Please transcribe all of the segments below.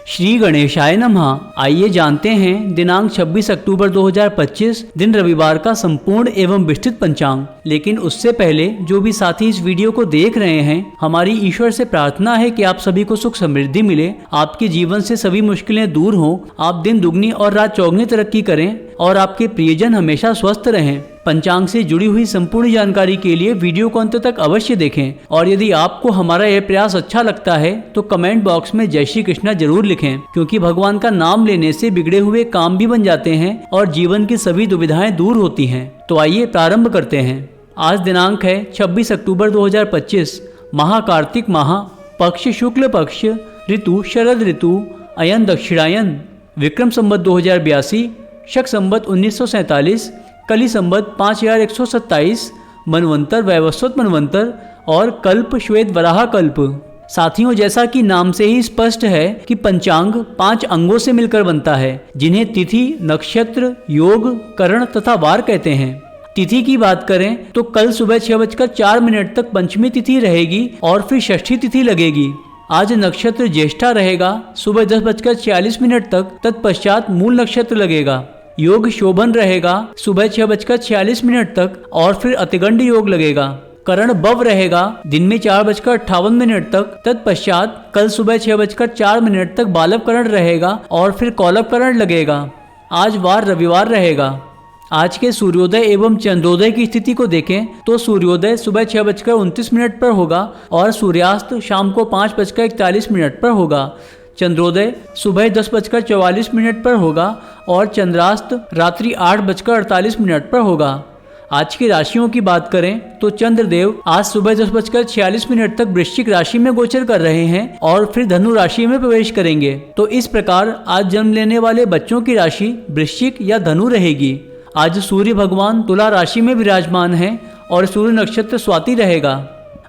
श्री गणेशाय नमः। आइए जानते हैं दिनांक 26 अक्टूबर 2025 दिन रविवार का संपूर्ण एवं विस्तृत पंचांग। लेकिन उससे पहले जो भी साथी इस वीडियो को देख रहे हैं, हमारी ईश्वर से प्रार्थना है कि आप सभी को सुख समृद्धि मिले, आपके जीवन से सभी मुश्किलें दूर हों, आप दिन दुगनी और रात चौगुनी तरक्की करें और आपके प्रियजन हमेशा स्वस्थ रहें। पंचांग से जुड़ी हुई संपूर्ण जानकारी के लिए वीडियो को अंत तक अवश्य देखें और यदि आपको हमारा यह प्रयास अच्छा लगता है तो कमेंट बॉक्स में जय श्री कृष्णा जरूर लिखें, क्योंकि भगवान का नाम लेने से बिगड़े हुए काम भी बन जाते हैं और जीवन की सभी दुविधाएं दूर होती हैं। तो आइए प्रारंभ करते हैं। आज दिनांक है 26 अक्टूबर 2025, महाकार्तिक माह, पक्ष शुक्ल पक्ष, ऋतु शरद ऋतु, अयन दक्षिणायन, विक्रम संवत 2082, शक संवत 1947, कली संवत 5127, मनवंतर वैवस्वत मनवंतर और कल्प श्वेत वराह कल्प। साथियों, जैसा कि नाम से ही स्पष्ट है कि पंचांग 5 अंगों से मिलकर बनता है, जिन्हें तिथि, नक्षत्र, योग, करण तथा वार कहते हैं। तिथि की बात करें तो कल सुबह 6:04 तक पंचमी तिथि रहेगी और फिर षष्ठी तिथि लगेगी। आज नक्षत्र ज्येष्ठा रहेगा सुबह 10:46 तक, तत्पश्चात मूल नक्षत्र लगेगा। योग शोभन रहेगा सुबह 6:46 तक और फिर अतिगंड योग लगेगा। करण बव रहेगा दिन में 4:58 तक, तत्पश्चात कल सुबह 6:04 तक बालव करण रहेगा और फिर कौलव करण लगेगा। आज वार रविवार रहेगा। आज के सूर्योदय एवं चंद्रोदय की स्थिति को देखें तो सूर्योदय सुबह 6:29 पर होगा और सूर्यास्त शाम को 5:41 पर होगा। चंद्रोदय सुबह 10:44 पर होगा और चंद्रास्त रात्रि 8:48 पर होगा। आज की राशियों की बात करें तो चंद्रदेव आज सुबह 10:46 तक वृश्चिक राशि में गोचर कर रहे हैं और फिर धनु राशि में प्रवेश करेंगे। तो इस प्रकार आज जन्म लेने वाले बच्चों की राशि वृश्चिक या धनु रहेगी। आज सूर्य भगवान तुला राशि में विराजमान हैं और सूर्य नक्षत्र स्वाति रहेगा।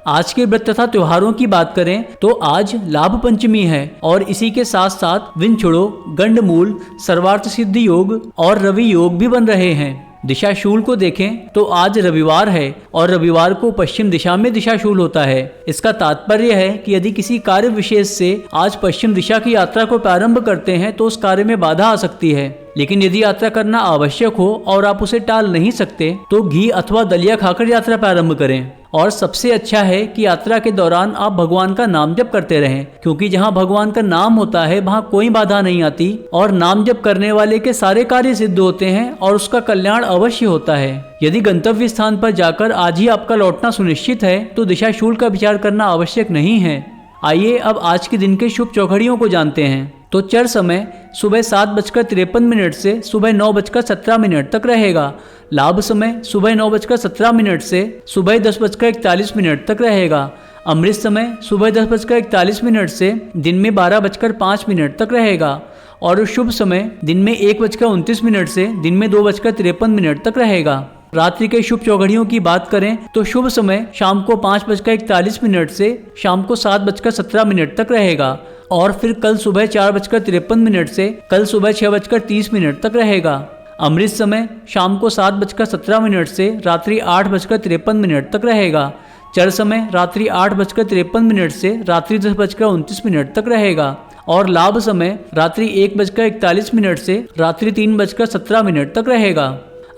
आज के व्रत तथा त्योहारों की बात करें तो आज लाभ पंचमी है और इसी के साथ साथ विंछुड़ो, गंडमूल, सर्वार्थ सिद्धि योग और रवि योग भी बन रहे हैं। दिशा शूल को देखें तो आज रविवार है और रविवार को पश्चिम दिशा में दिशा शूल होता है। इसका तात्पर्य है कि यदि किसी कार्य विशेष से आज पश्चिम दिशा की यात्रा को प्रारंभ करते हैं तो उस कार्य में बाधा आ सकती है। लेकिन यदि यात्रा करना आवश्यक हो और आप उसे टाल नहीं सकते तो घी अथवा दलिया खाकर यात्रा प्रारंभ करें। और सबसे अच्छा है कि यात्रा के दौरान आप भगवान का नाम जप करते रहें, क्योंकि जहाँ भगवान का नाम होता है वहाँ कोई बाधा नहीं आती और नाम जप करने वाले के सारे कार्य सिद्ध होते हैं और उसका कल्याण अवश्य होता है। यदि गंतव्य स्थान पर जाकर आज ही आपका लौटना सुनिश्चित है तो दिशा शूल का विचार करना आवश्यक नहीं है। आइए अब आज के दिन के शुभ चौघड़ियों को जानते हैं। तो चर समय सुबह 7:53 से सुबह 9:17 तक रहेगा। लाभ समय सुबह 9:17 से सुबह 10:41 तक रहेगा। अमृत समय सुबह 10:41 से दिन में 12:05 तक रहेगा और शुभ समय दिन में 1:29 से दिन में 2:53 तक रहेगा। रात्रि के शुभ चौघड़ियों की बात करें तो शुभ समय शाम को 5:41 से शाम को 7:17 तक रहेगा और फिर कल सुबह 4:53 से कल सुबह 6:30 तक रहेगा। अमृत समय शाम को 7:17 से रात्रि 8:53 तक रहेगा। चर समय रात्रि 8:53 से रात्रि 10:29 तक रहेगा और लाभ समय रात्रि 1:41 से रात्रि 3:17 तक रहेगा।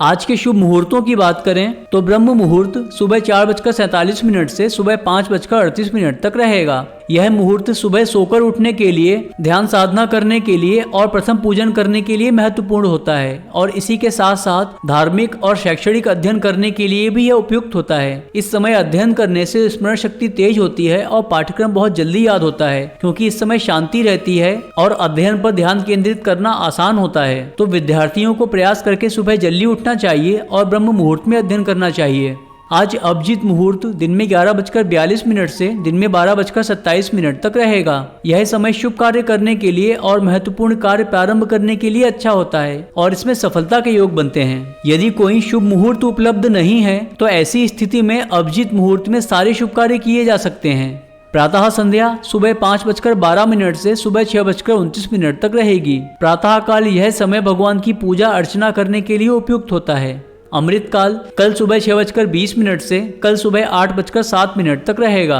आज के शुभ मुहूर्तों की बात करें तो ब्रह्म मुहूर्त सुबह 4:47 से सुबह 5:38 तक रहेगा। यह मुहूर्त सुबह सोकर उठने के लिए, ध्यान साधना करने के लिए और प्रथम पूजन करने के लिए महत्वपूर्ण होता है और इसी के साथ साथ धार्मिक और शैक्षणिक अध्ययन करने के लिए भी यह उपयुक्त होता है। इस समय अध्ययन करने से स्मरण शक्ति तेज होती है और पाठ्यक्रम बहुत जल्दी याद होता है, क्योंकि इस समय शांति रहती है और अध्ययन पर ध्यान केंद्रित करना आसान होता है। तो विद्यार्थियों को प्रयास करके सुबह जल्दी उठना चाहिए और ब्रह्म मुहूर्त में अध्ययन करना चाहिए। आज अभिजीत मुहूर्त दिन में 11:42 से दिन में 12:27 तक रहेगा। यह समय शुभ कार्य करने के लिए और महत्वपूर्ण कार्य प्रारंभ करने के लिए अच्छा होता है और इसमें सफलता के योग बनते हैं। यदि कोई शुभ मुहूर्त उपलब्ध नहीं है तो ऐसी स्थिति में अभिजीत मुहूर्त में सारे शुभ कार्य किए जा सकते हैं। प्रातः संध्या सुबह 5:12 से सुबह 6:29 तक रहेगी। प्रातः काल यह समय भगवान की पूजा अर्चना करने के लिए उपयुक्त होता है। अमृत काल कल सुबह 6:20 से कल सुबह 8:07 तक रहेगा।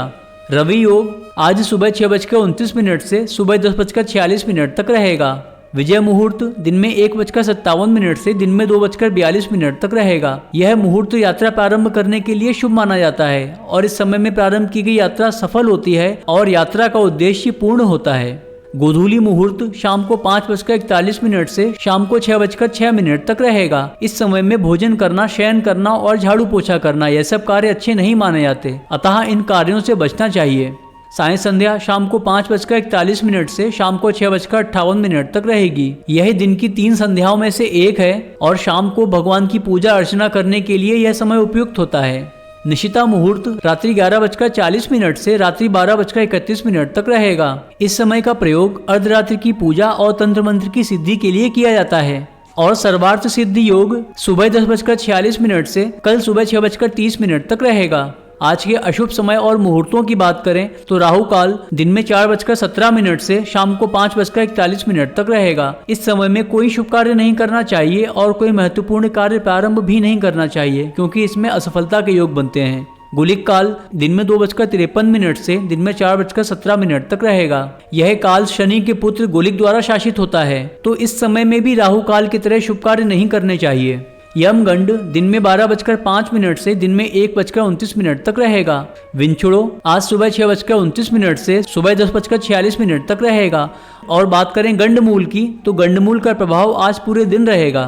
रवि योग आज सुबह 6:29 से सुबह 10:46 तक रहेगा। विजय मुहूर्त दिन में 1:57 से दिन में 2:42 तक रहेगा। यह मुहूर्त यात्रा प्रारंभ करने के लिए शुभ माना जाता है और इस समय में प्रारंभ की गई यात्रा सफल होती है और यात्रा का उद्देश्य पूर्ण होता है। गोधूली मुहूर्त शाम को 5:41 से शाम को 6:06 तक रहेगा। इस समय में भोजन करना, शयन करना और झाड़ू पोछा करना यह सब कार्य अच्छे नहीं माने जाते, अतः इन कार्यों से बचना चाहिए। साय संध्या शाम को 5:41 से शाम को 6:58 तक रहेगी। यह दिन की 3 संध्याओं में से एक है और शाम को भगवान की पूजा अर्चना करने के लिए यह समय उपयुक्त होता है। निशिता मुहूर्त रात्रि 11:40 से रात्रि 12:31 तक रहेगा। इस समय का प्रयोग अर्धरात्रि की पूजा और तंत्र मंत्र की सिद्धि के लिए किया जाता है। और सर्वार्थ सिद्धि योग सुबह 10:46 से कल सुबह 6:30 तक रहेगा। आज के अशुभ समय और मुहूर्तों की बात करें तो राहु काल दिन में 4:17 से शाम को 5:41 तक रहेगा। इस समय में कोई शुभ कार्य नहीं करना चाहिए और कोई महत्वपूर्ण कार्य प्रारंभ भी नहीं करना चाहिए, क्योंकि इसमें असफलता के योग बनते हैं। गुलिक काल दिन में 2:53 से दिन में 4:17 तक रहेगा। यह काल शनि के पुत्र गुलिक द्वारा शासित होता है, तो इस समय में भी राहु काल की तरह शुभ कार्य नहीं करने चाहिए। यमगंड दिन में 12:05 से दिन में 1:29 तक रहेगा। विंछुड़ो आज सुबह 6:29 से सुबह 10:46 तक रहेगा। और बात करें गंडमूल की तो गंडमूल का प्रभाव आज पूरे दिन रहेगा।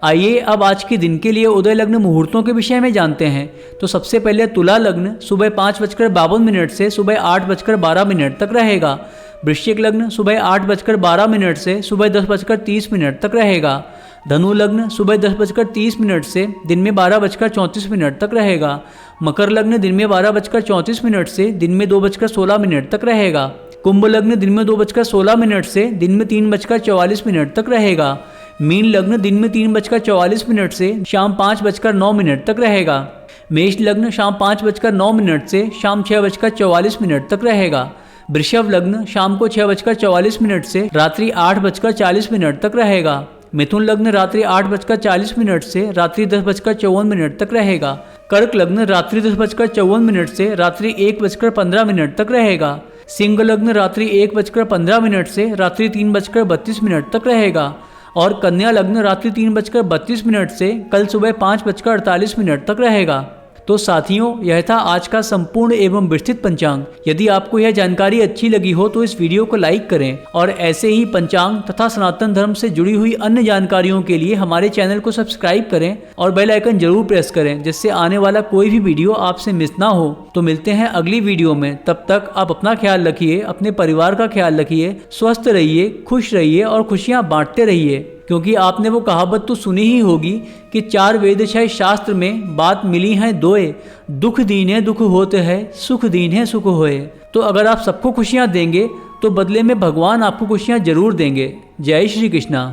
आइए अब आज के दिन के लिए उदय लग्न मुहूर्तों के विषय में जानते हैं। तो सबसे पहले तुला लग्न सुबह 5:52 से सुबह 8:12 तक रहेगा। वृश्चिक लग्न सुबह 8:12 से सुबह 10:30 तक रहेगा। धनु लग्न सुबह 10:30 से दिन में 12:34 तक रहेगा। मकर लग्न दिन में 12:34 से दिन में 2:16 तक रहेगा। कुंभ लग्न दिन में 2:16 से दिन में 3:44 तक रहेगा। मीन लग्न दिन में 3:44 से शाम 5:09 तक रहेगा। मेष लग्न शाम 5:09 से शाम 6:44 तक रहेगा। वृषभ लग्न शाम को 6:44 से रात्रि 8:40 तक रहेगा। मिथुन लग्न रात्रि 8:40 से रात्रि 10:54 तक रहेगा। कर्क लग्न रात्रि 10:54 से रात्रि 1:15 तक रहेगा। सिंह लग्न रात्रि 1:15 से रात्रि 3:32 तक रहेगा। और कन्या लग्न रात्रि 3:32 से कल सुबह 5:48 तक रहेगा। तो साथियों, यह था आज का संपूर्ण एवं विस्तृत पंचांग। यदि आपको यह जानकारी अच्छी लगी हो तो इस वीडियो को लाइक करें और ऐसे ही पंचांग तथा सनातन धर्म से जुड़ी हुई अन्य जानकारियों के लिए हमारे चैनल को सब्सक्राइब करें और बेल आइकन जरूर प्रेस करें, जिससे आने वाला कोई भी वीडियो आपसे मिस ना हो। तो मिलते हैं अगली वीडियो में। तब तक आप अपना ख्याल रखिए, अपने परिवार का ख्याल रखिए, स्वस्थ रहिए, खुश रहिए और खुशियाँ बांटते रहिए। क्योंकि आपने वो कहावत तो सुनी ही होगी कि 4 वेद 6 शास्त्र में बात मिली है दोए, दुख दीने दुख होते हैं, सुख दीने सुख होए। तो अगर आप सबको खुशियाँ देंगे तो बदले में भगवान आपको खुशियाँ जरूर देंगे। जय श्री कृष्णा।